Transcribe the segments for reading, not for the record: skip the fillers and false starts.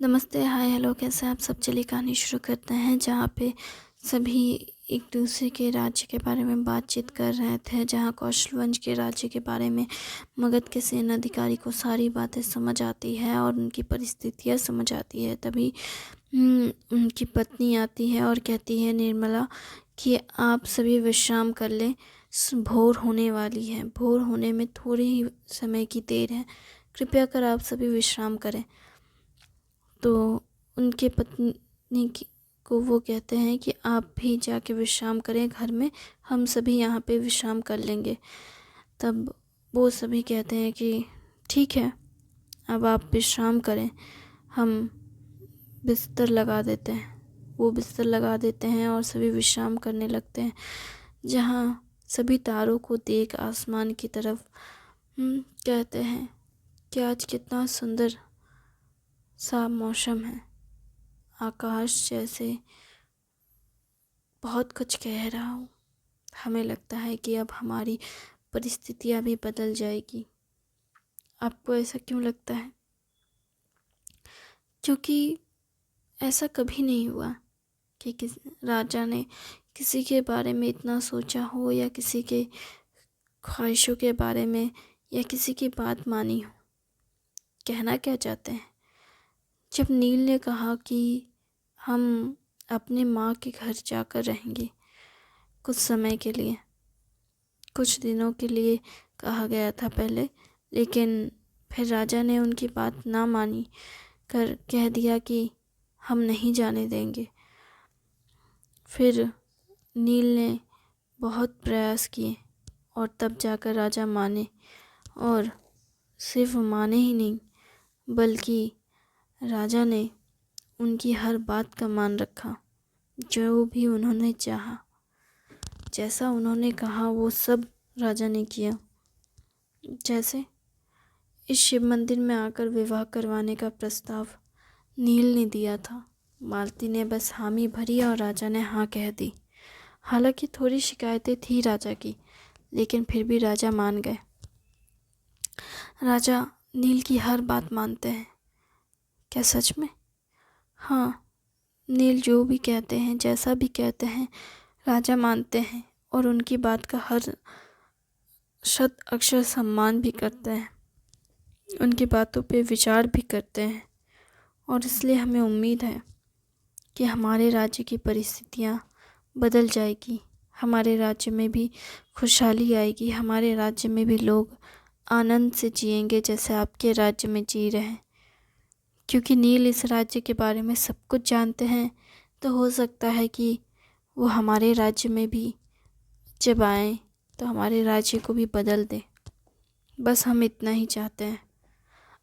नमस्ते, हाय, हेलो, कैसे हैं आप सब। चलिए कहानी शुरू करते हैं, जहाँ पे सभी एक दूसरे के राज्य के बारे में बातचीत कर रहे थे। जहाँ कौशलवंश के राज्य के बारे में मगध के सेना अधिकारी को सारी बातें समझ आती है और उनकी परिस्थितियाँ समझ आती है। तभी उनकी पत्नी आती है और कहती है, निर्मला, कि आप सभी विश्राम कर लें, भोर होने वाली है। भोर होने में थोड़ी ही समय की देर है, कृपया कर आप सभी विश्राम करें। तो उनके पत्नी को वो कहते हैं कि आप भी जाके विश्राम करें घर में, हम सभी यहाँ पे विश्राम कर लेंगे। तब वो सभी कहते हैं कि ठीक है, अब आप विश्राम करें, हम बिस्तर लगा देते हैं। वो बिस्तर लगा देते हैं और सभी विश्राम करने लगते हैं। जहाँ सभी तारों को देख आसमान की तरफ कहते हैं कि आज कितना सुंदर सा मौसम है। आकाश जैसे बहुत कुछ कह रहा हूँ। हमें लगता है कि अब हमारी परिस्थितियाँ भी बदल जाएगी। आपको ऐसा क्यों लगता है? क्योंकि ऐसा कभी नहीं हुआ कि राजा ने किसी के बारे में इतना सोचा हो, या किसी के ख्वाहिशों के बारे में, या किसी की बात मानी हो। कहना क्या चाहते हैं? जब नील ने कहा कि हम अपने माँ के घर जाकर रहेंगे कुछ समय के लिए, कुछ दिनों के लिए कहा गया था पहले, लेकिन फिर राजा ने उनकी बात ना मानी कर कह दिया कि हम नहीं जाने देंगे। फिर नील ने बहुत प्रयास किए और तब जाकर राजा माने, और सिर्फ माने ही नहीं बल्कि राजा ने उनकी हर बात का मान रखा। जो भी उन्होंने चाहा, जैसा उन्होंने कहा, वो सब राजा ने किया। जैसे इस शिव मंदिर में आकर विवाह करवाने का प्रस्ताव नील ने दिया था। मालती ने बस हामी भरी और राजा ने हाँ कह दी। हालांकि थोड़ी शिकायतें थी राजा की, लेकिन फिर भी राजा मान गए। राजा नील की हर बात मानते हैं। क्या सच में? हाँ, नील जो भी कहते हैं, जैसा भी कहते हैं, राजा मानते हैं और उनकी बात का हर शत अक्षर सम्मान भी करते हैं, उनकी बातों पे विचार भी करते हैं। और इसलिए हमें उम्मीद है कि हमारे राज्य की परिस्थितियाँ बदल जाएगी, हमारे राज्य में भी खुशहाली आएगी, हमारे राज्य में भी लोग आनंद से जिएंगे जैसे आपके राज्य में जी रहे हैं। क्योंकि नील इस राज्य के बारे में सब कुछ जानते हैं, तो हो सकता है कि वो हमारे राज्य में भी जब आएँ तो हमारे राज्य को भी बदल दें। बस हम इतना ही चाहते हैं।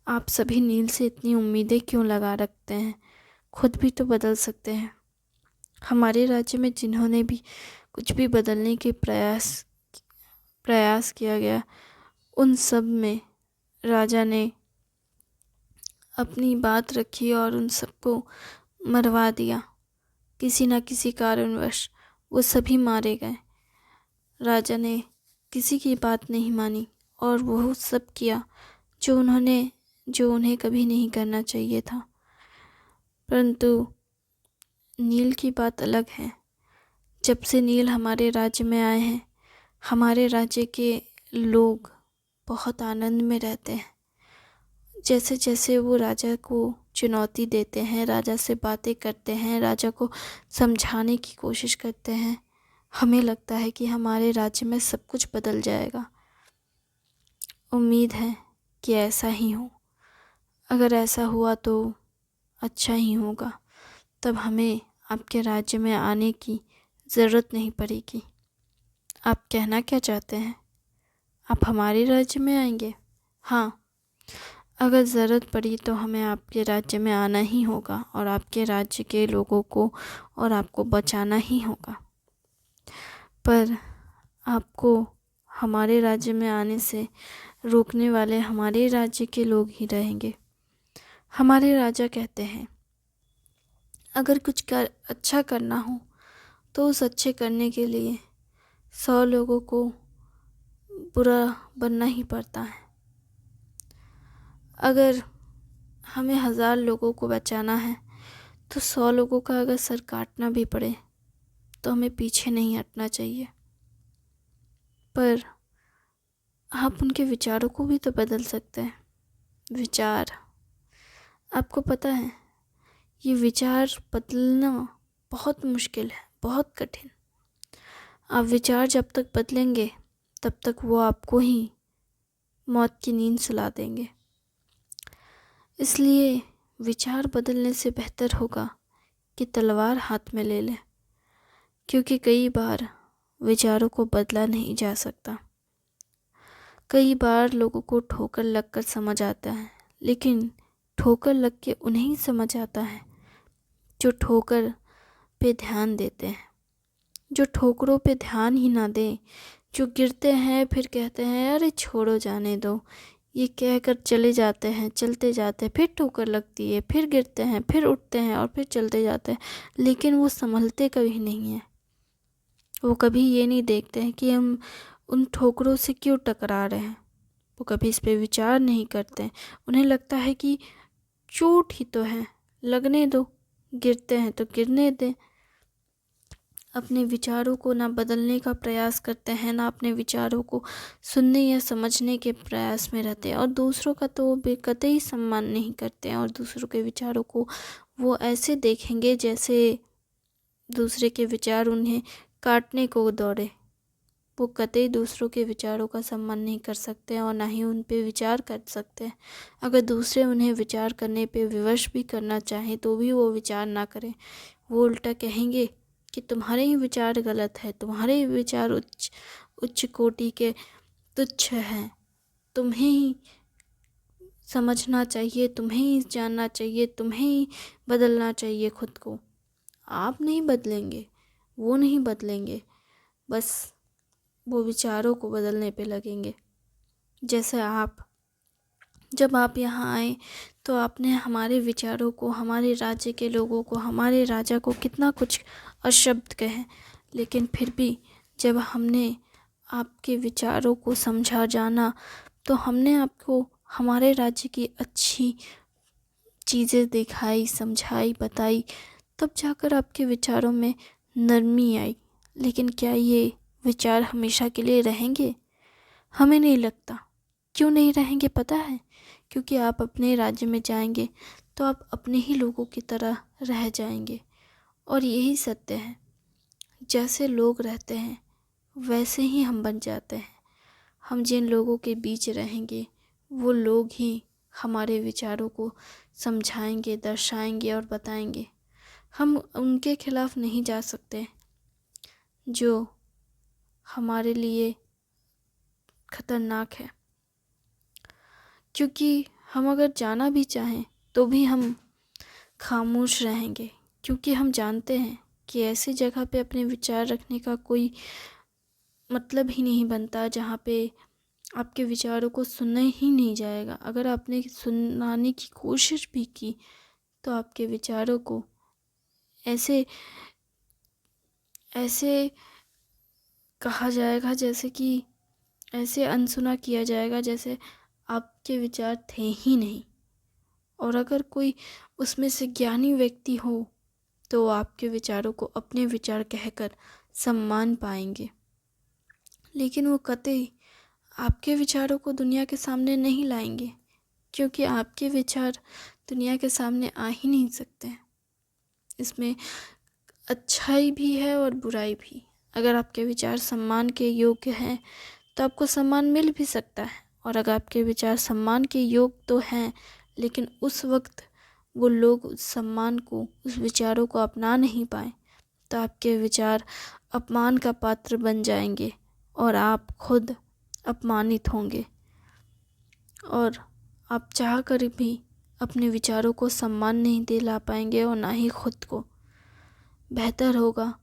आप सभी नील से इतनी उम्मीदें क्यों लगा रखते हैं? खुद भी तो बदल सकते हैं। हमारे राज्य में जिन्होंने भी कुछ भी बदलने के प्रयास किया गया, उन सब में राजा ने अपनी बात रखी और उन सबको मरवा दिया। किसी न किसी कारणवश वो सभी मारे गए। राजा ने किसी की बात नहीं मानी और वो सब किया जो उन्हें कभी नहीं करना चाहिए था। परंतु नील की बात अलग है। जब से नील हमारे राज्य में आए हैं, हमारे राज्य के लोग बहुत आनंद में रहते हैं। जैसे जैसे वो राजा को चुनौती देते हैं, राजा से बातें करते हैं, राजा को समझाने की कोशिश करते हैं, हमें लगता है कि हमारे राज्य में सब कुछ बदल जाएगा। उम्मीद है कि ऐसा ही हो। अगर ऐसा हुआ तो अच्छा ही होगा। तब हमें आपके राज्य में आने की ज़रूरत नहीं पड़ेगी। आप कहना क्या चाहते हैं? आप हमारे राज्य में आएंगे? हाँ, अगर ज़रूरत पड़ी तो हमें आपके राज्य में आना ही होगा और आपके राज्य के लोगों को और आपको बचाना ही होगा। पर आपको हमारे राज्य में आने से रोकने वाले हमारे राज्य के लोग ही रहेंगे। हमारे राजा कहते हैं, अगर कुछ अच्छा करना हो तो उस अच्छे करने के लिए 100 लोगों को बुरा बनना ही पड़ता है। अगर हमें 1000 लोगों को बचाना है तो 100 लोगों का अगर सर काटना भी पड़े तो हमें पीछे नहीं हटना चाहिए। पर आप उनके विचारों को भी तो बदल सकते हैं। विचार, आपको पता है ये विचार बदलना बहुत मुश्किल है, बहुत कठिन। आप विचार जब तक बदलेंगे तब तक वो आपको ही मौत की नींद सुला देंगे। इसलिए विचार बदलने से बेहतर होगा कि तलवार हाथ में ले लें, क्योंकि कई बार विचारों को बदला नहीं जा सकता। कई बार लोगों को ठोकर लगकर समझ आता है, लेकिन ठोकर लग के उन्हें ही समझ आता है जो ठोकर पे ध्यान देते हैं। जो ठोकरों पे ध्यान ही ना दें, जो गिरते हैं फिर कहते हैं अरे छोड़ो जाने दो, ये कहकर चले जाते हैं, चलते जाते हैं, फिर ठोकर लगती है, फिर गिरते हैं, फिर उठते हैं और फिर चलते जाते हैं, लेकिन वो संभलते कभी नहीं हैं। वो कभी ये नहीं देखते हैं कि हम उन ठोकरों से क्यों टकरा रहे हैं। वो कभी इस पे विचार नहीं करते हैं। उन्हें लगता है कि चोट ही तो है, लगने दो, गिरते हैं तो गिरने दें। अपने विचारों को ना बदलने का प्रयास करते हैं, ना अपने विचारों को सुनने या समझने के प्रयास में रहते हैं, और दूसरों का तो वो कतई सम्मान नहीं करते हैं, और दूसरों के विचारों को वो ऐसे देखेंगे जैसे दूसरे के विचार उन्हें काटने को दौड़े। वो कतई दूसरों के विचारों का सम्मान नहीं कर सकते और ना ही उन पे विचार कर सकते हैं। अगर दूसरे उन्हें विचार करने पे विवश भी करना चाहें तो भी वो विचार ना करें। वो उल्टा कहेंगे कि तुम्हारे ही विचार गलत है, तुम्हारे ही विचार उच्च कोटि के तुच्छ हैं, तुम्हें ही समझना चाहिए, तुम्हें ही जानना चाहिए, तुम्हें ही बदलना चाहिए खुद को। आप नहीं बदलेंगे, वो नहीं बदलेंगे, बस वो विचारों को बदलने पे लगेंगे। जैसे जब आप यहाँ आए तो आपने हमारे विचारों को, हमारे राज्य के लोगों को, हमारे राजा को कितना कुछ अशब्द कहे, लेकिन फिर भी जब हमने आपके विचारों को समझा, जाना, तो हमने आपको हमारे राज्य की अच्छी चीज़ें दिखाई, समझाई, बताई, तब जाकर आपके विचारों में नरमी आई। लेकिन क्या ये विचार हमेशा के लिए रहेंगे? हमें नहीं लगता। क्यों नहीं रहेंगे पता है? क्योंकि आप अपने राज्य में जाएंगे तो आप अपने ही लोगों की तरह रह जाएंगे, और यही सत्य है। जैसे लोग रहते हैं वैसे ही हम बन जाते हैं। हम जिन लोगों के बीच रहेंगे वो लोग ही हमारे विचारों को समझाएंगे, दर्शाएंगे और बताएंगे। हम उनके खिलाफ नहीं जा सकते जो हमारे लिए खतरनाक है, क्योंकि हम अगर जाना भी चाहें तो भी हम खामोश रहेंगे, क्योंकि हम जानते हैं कि ऐसी जगह पे अपने विचार रखने का कोई मतलब ही नहीं बनता जहाँ पे आपके विचारों को सुना ही नहीं जाएगा। अगर आपने सुनाने की कोशिश भी की तो आपके विचारों को ऐसे कहा जाएगा, जैसे कि ऐसे अनसुना किया जाएगा जैसे आपके विचार थे ही नहीं। और अगर कोई उसमें से ज्ञानी व्यक्ति हो तो आपके विचारों को अपने विचार कहकर सम्मान पाएंगे, लेकिन वो कतई आपके विचारों को दुनिया के सामने नहीं लाएंगे, क्योंकि आपके विचार दुनिया के सामने आ ही नहीं सकते। इसमें अच्छाई भी है और बुराई भी। अगर आपके विचार सम्मान के योग्य हैं तो आपको सम्मान मिल भी सकता है, और अगर आपके विचार सम्मान के योग्य तो हैं लेकिन उस वक्त वो लोग उस सम्मान को, उस विचारों को अपना नहीं पाए, तो आपके विचार अपमान का पात्र बन जाएंगे और आप खुद अपमानित होंगे, और आप चाह कर भी अपने विचारों को सम्मान नहीं दिला पाएंगे और ना ही खुद को। बेहतर होगा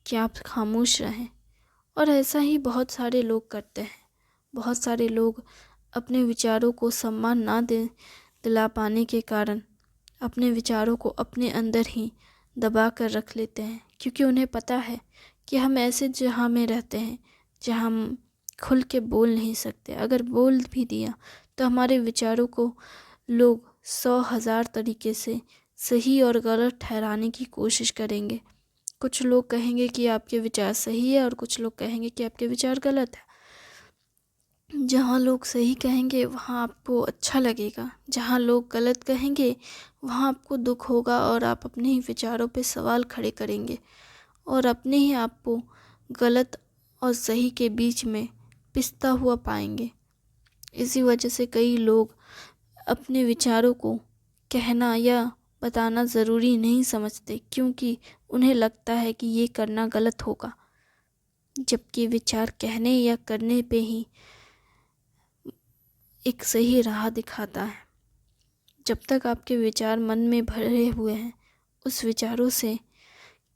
कि आप खामोश रहें। और ऐसा ही बहुत सारे लोग करते हैं। बहुत सारे लोग अपने विचारों को सम्मान ना दिला पाने के कारण अपने विचारों को अपने अंदर ही दबा कर रख लेते हैं, क्योंकि उन्हें पता है कि हम ऐसे जहाँ में रहते हैं जहाँ हम खुल के बोल नहीं सकते। अगर बोल भी दिया तो हमारे विचारों को लोग 100,000 तरीके से सही और गलत ठहराने की कोशिश करेंगे। कुछ लोग कहेंगे कि आपके विचार सही है और कुछ लोग कहेंगे कि आपके विचार गलत है। जहाँ लोग सही कहेंगे वहाँ आपको अच्छा लगेगा, जहाँ लोग गलत कहेंगे वहाँ आपको दुख होगा और आप अपने ही विचारों पे सवाल खड़े करेंगे और अपने ही आप को गलत और सही के बीच में पिसता हुआ पाएंगे। इसी वजह से कई लोग अपने विचारों को कहना या बताना ज़रूरी नहीं समझते, क्योंकि उन्हें लगता है कि ये करना गलत होगा, जबकि विचार कहने या करने पे ही एक सही राह दिखाता है। जब तक आपके विचार मन में भरे हुए हैं, उस विचारों से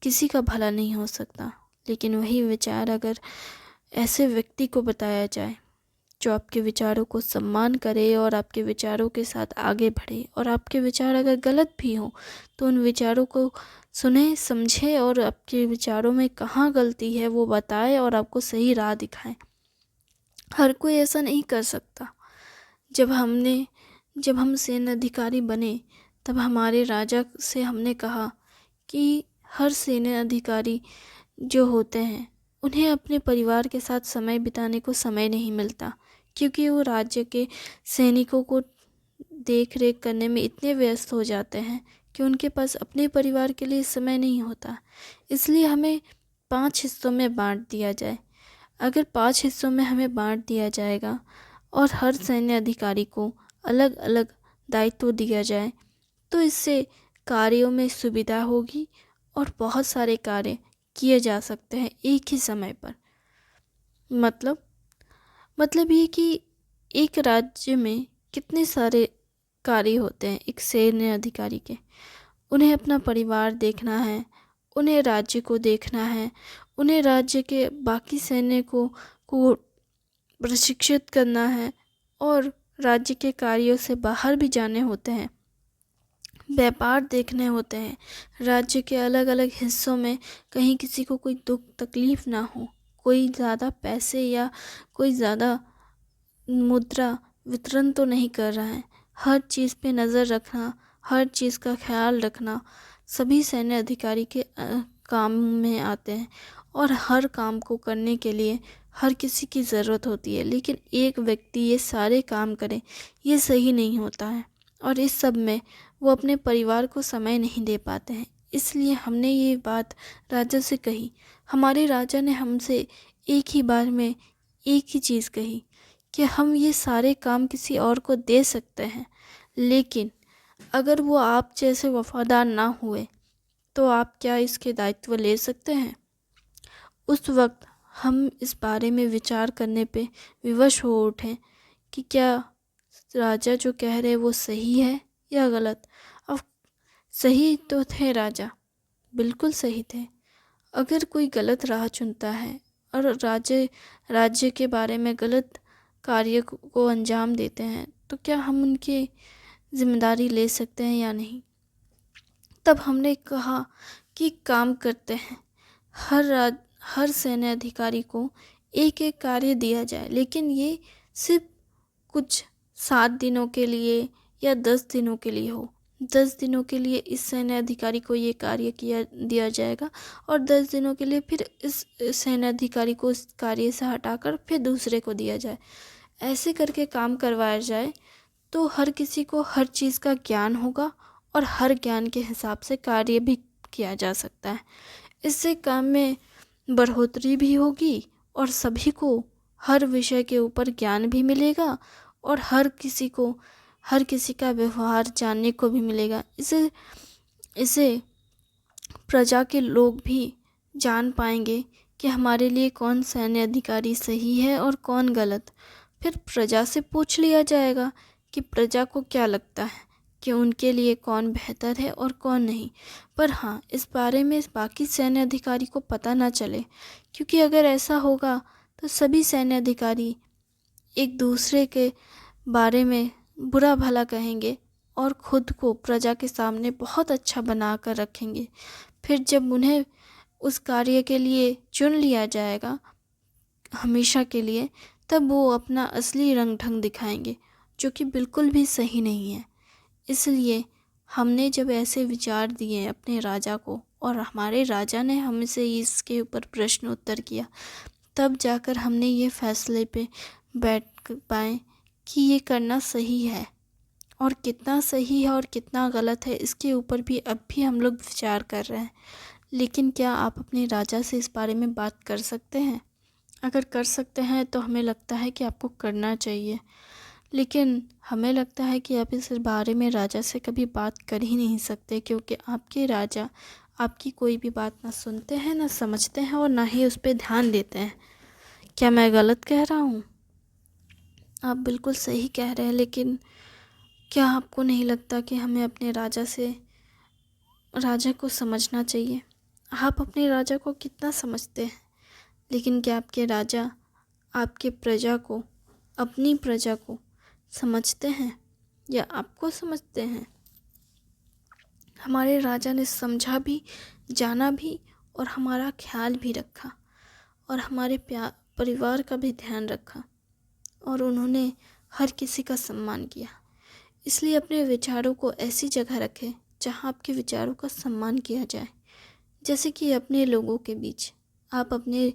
किसी का भला नहीं हो सकता। लेकिन वही विचार अगर ऐसे व्यक्ति को बताया जाए जो आपके विचारों को सम्मान करे और आपके विचारों के साथ आगे बढ़े, और आपके विचार अगर गलत भी हों तो उन विचारों को सुने, समझे और आपके विचारों में कहाँ गलती है वो बताए और आपको सही राह दिखाए। हर कोई ऐसा नहीं कर सकता। जब हम सैन्य अधिकारी बने तब हमारे राजा से हमने कहा कि हर सैन्य अधिकारी जो होते हैं उन्हें अपने परिवार के साथ समय बिताने को समय नहीं मिलता, क्योंकि वो राज्य के सैनिकों को देख रेख करने में इतने व्यस्त हो जाते हैं कि उनके पास अपने परिवार के लिए समय नहीं होता। इसलिए हमें 5 हिस्सों में बांट दिया जाए। अगर 5 हिस्सों में हमें बांट दिया जाएगा और हर सैन्य अधिकारी को अलग अलग दायित्व दिया जाए तो इससे कार्यों में सुविधा होगी और बहुत सारे कार्य किए जा सकते हैं एक ही समय पर। मतलब ये कि एक राज्य में कितने सारे कार्य होते हैं एक सैन्य अधिकारी के। उन्हें अपना परिवार देखना है, उन्हें राज्य को देखना है, उन्हें राज्य के बाकी सैनिकों को प्रशिक्षित करना है और राज्य के कार्यों से बाहर भी जाने होते हैं, व्यापार देखने होते हैं। राज्य के अलग अलग हिस्सों में कहीं किसी को कोई दुख तकलीफ़ ना हो, कोई ज़्यादा पैसे या कोई ज़्यादा मुद्रा वितरण तो नहीं कर रहा है। हर चीज़ पे नज़र रखना, हर चीज़ का ख्याल रखना सभी सैन्य अधिकारी के काम में आते हैं और हर काम को करने के लिए हर किसी की ज़रूरत होती है। लेकिन एक व्यक्ति ये सारे काम करे ये सही नहीं होता है और इस सब में वो अपने परिवार को समय नहीं दे पाते हैं। इसलिए हमने ये बात राजा से कही। हमारे राजा ने हमसे एक ही बार में एक ही चीज़ कही कि हम ये सारे काम किसी और को दे सकते हैं, लेकिन अगर वो आप जैसे वफादार ना हुए तो आप क्या इसके दायित्व ले सकते हैं। उस वक्त हम इस बारे में विचार करने पे विवश हो उठे कि क्या राजा जो कह रहे वो सही है या गलत। अब सही तो थे राजा, बिल्कुल सही थे। अगर कोई गलत राह चुनता है और राज्य के बारे में गलत कार्य को अंजाम देते हैं तो क्या हम उनकी जिम्मेदारी ले सकते हैं या नहीं। तब हमने कहा कि काम करते हैं, हर सैन्य अधिकारी को एक एक कार्य दिया जाए, लेकिन ये सिर्फ कुछ 7 दिनों के लिए या 10 दिनों के लिए हो। 10 दिनों के लिए इस सैन्य अधिकारी को ये कार्य दिया जाएगा और 10 दिनों के लिए फिर इस सैन्य अधिकारी को इस कार्य से हटाकर फिर दूसरे को दिया जाए। ऐसे करके काम करवाया जाए तो हर किसी को हर चीज़ का ज्ञान होगा और हर ज्ञान के हिसाब से कार्य भी किया जा सकता है। इससे काम में बढ़ोतरी भी होगी और सभी को हर विषय के ऊपर ज्ञान भी मिलेगा और हर किसी का व्यवहार जानने को भी मिलेगा। इसे प्रजा के लोग भी जान पाएंगे कि हमारे लिए कौन सैन्य अधिकारी सही है और कौन गलत। फिर प्रजा से पूछ लिया जाएगा कि प्रजा को क्या लगता है कि उनके लिए कौन बेहतर है और कौन नहीं। पर हाँ, इस बारे में बाकी सैन्य अधिकारी को पता ना चले, क्योंकि अगर ऐसा होगा तो सभी सैन्य अधिकारी एक दूसरे के बारे में बुरा भला कहेंगे और खुद को प्रजा के सामने बहुत अच्छा बना कर रखेंगे। फिर जब उन्हें उस कार्य के लिए चुन लिया जाएगा हमेशा के लिए, तब वो अपना असली रंग ढंग दिखाएंगे, जो कि बिल्कुल भी सही नहीं है। इसलिए हमने जब ऐसे विचार दिए अपने राजा को और हमारे राजा ने हमसे इसके ऊपर प्रश्न उत्तर किया, तब जाकर हमने ये फैसले पे बैठ पाए कि ये करना सही है। और कितना सही है और कितना गलत है इसके ऊपर भी अब भी हम लोग विचार कर रहे हैं। लेकिन क्या आप अपने राजा से इस बारे में बात कर सकते हैं? अगर कर सकते हैं तो हमें लगता है कि आपको करना चाहिए, लेकिन हमें लगता है कि आप इस बारे में राजा से कभी बात कर ही नहीं सकते, क्योंकि आपके राजा आपकी कोई भी बात ना सुनते हैं, ना समझते हैं और ना ही उस पर ध्यान देते हैं। क्या मैं गलत कह रहा हूँ? आप बिल्कुल सही कह रहे हैं, लेकिन क्या आपको नहीं लगता कि हमें अपने राजा को समझना चाहिए? आप अपने राजा को कितना समझते हैं, लेकिन क्या आपके राजा आपके प्रजा को, अपनी प्रजा को समझते हैं या आपको समझते हैं? हमारे राजा ने समझा भी, जाना भी और हमारा ख्याल भी रखा और हमारे परिवार का भी ध्यान रखा, और उन्होंने हर किसी का सम्मान किया। इसलिए अपने विचारों को ऐसी जगह रखें जहाँ आपके विचारों का सम्मान किया जाए। जैसे कि अपने लोगों के बीच आप अपने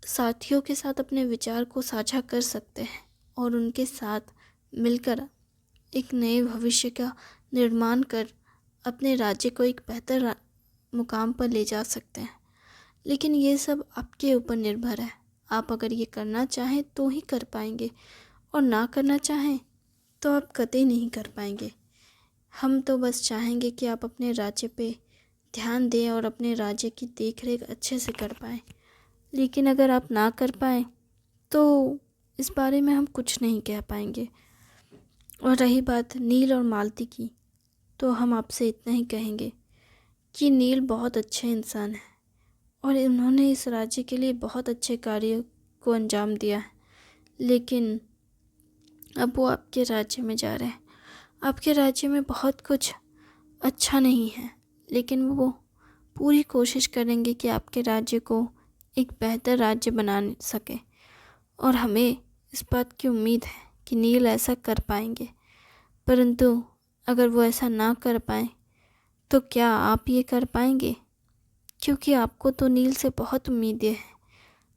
साथियों के साथ अपने विचार को साझा कर सकते हैं और उनके साथ मिलकर एक नए भविष्य का निर्माण कर अपने राज्य को एक बेहतर मुकाम पर ले जा सकते हैं। लेकिन ये सब आपके ऊपर निर्भर है। आप अगर ये करना चाहें तो ही कर पाएंगे, और ना करना चाहें तो आप कतई नहीं कर पाएंगे। हम तो बस चाहेंगे कि आप अपने राज्य पे ध्यान दें और अपने राज्य की देखरेख अच्छे से कर पाएँ। लेकिन अगर आप ना कर पाएँ तो इस बारे में हम कुछ नहीं कह पाएंगे। और रही बात नील और मालती की, तो हम आपसे इतना ही कहेंगे कि नील बहुत अच्छे इंसान हैं और उन्होंने इस राज्य के लिए बहुत अच्छे कार्य को अंजाम दिया है। लेकिन अब वो आपके राज्य में जा रहे हैं। आपके राज्य में बहुत कुछ अच्छा नहीं है, लेकिन वो पूरी कोशिश करेंगे कि आपके राज्य को एक बेहतर राज्य बना सके, और हमें इस बात की उम्मीद है कि नील ऐसा कर पाएंगे। परंतु अगर वो ऐसा ना कर पाए तो क्या आप ये कर पाएंगे? क्योंकि आपको तो नील से बहुत उम्मीदें हैं,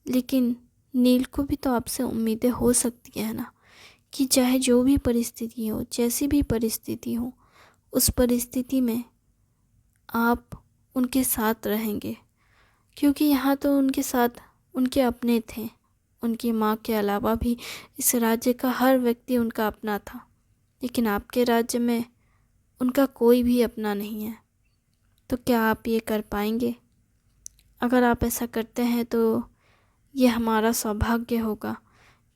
लेकिन नील को भी तो आपसे उम्मीदें हो सकती है ना, कि चाहे जो भी परिस्थिति हो, जैसी भी परिस्थिति हो, उस परिस्थिति में आप उनके साथ रहेंगे। क्योंकि यहाँ तो उनके साथ उनके अपने थे, उनकी माँ के अलावा भी इस राज्य का हर व्यक्ति उनका अपना था। लेकिन आपके राज्य में उनका कोई भी अपना नहीं है। तो क्या आप ये कर पाएंगे? अगर आप ऐसा करते हैं तो ये हमारा सौभाग्य होगा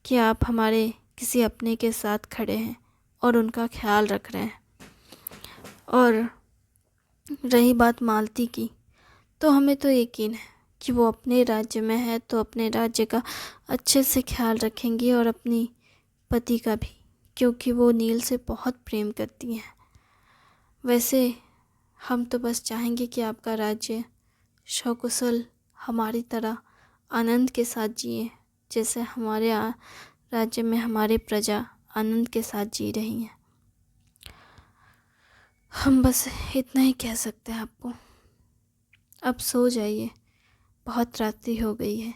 कि आप हमारे किसी अपने के साथ खड़े हैं और उनका ख्याल रख रहे हैं। और रही बात मालती की, तो हमें तो यकीन है कि वो अपने राज्य में है तो अपने राज्य का अच्छे से ख्याल रखेंगी और अपनी पति का भी, क्योंकि वो नील से बहुत प्रेम करती हैं। वैसे हम तो बस चाहेंगे कि आपका राज्य सकुशल हमारी तरह आनंद के साथ जिए, जैसे हमारे राज्य में हमारे प्रजा आनंद के साथ जी रही हैं। हम बस इतना ही कह सकते हैं आपको। अब सो जाइए, बहुत रात्रि हो गई है।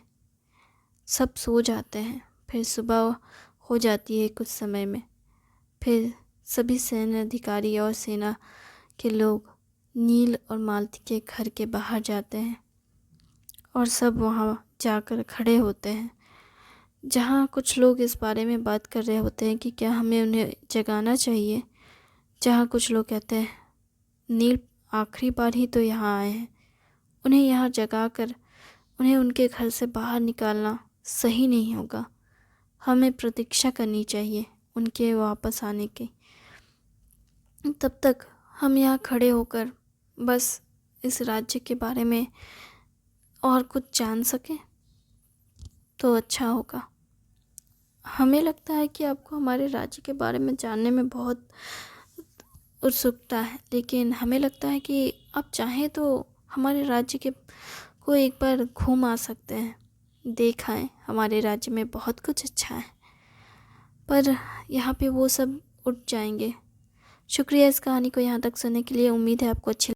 सब सो जाते हैं, फिर सुबह हो जाती है कुछ समय में। फिर सभी सैन्य अधिकारी और सेना के लोग नील और मालती के घर के बाहर जाते हैं और सब वहाँ जाकर खड़े होते हैं, जहाँ कुछ लोग इस बारे में बात कर रहे होते हैं कि क्या हमें उन्हें जगाना चाहिए। जहाँ कुछ लोग कहते हैं नील आखिरी बार ही तो यहाँ आए हैं, उन्हें यहाँ जगाकर उन्हें उनके घर से बाहर निकालना सही नहीं होगा। हमें प्रतीक्षा करनी चाहिए उनके वापस आने की। तब तक हम यहाँ खड़े होकर बस इस राज्य के बारे में और कुछ जान सकें तो अच्छा होगा। हमें लगता है कि आपको हमारे राज्य के बारे में जानने में बहुत उत्सुकता है, लेकिन हमें लगता है कि आप चाहें तो हमारे राज्य के को एक बार घूम आ सकते हैं, देख आएं। हमारे राज्य में बहुत कुछ अच्छा है, पर यहाँ पे वो सब उठ जाएंगे शुक्रिया इस कहानी को यहाँ तक सुनने के लिए। उम्मीद है आपको अच्छी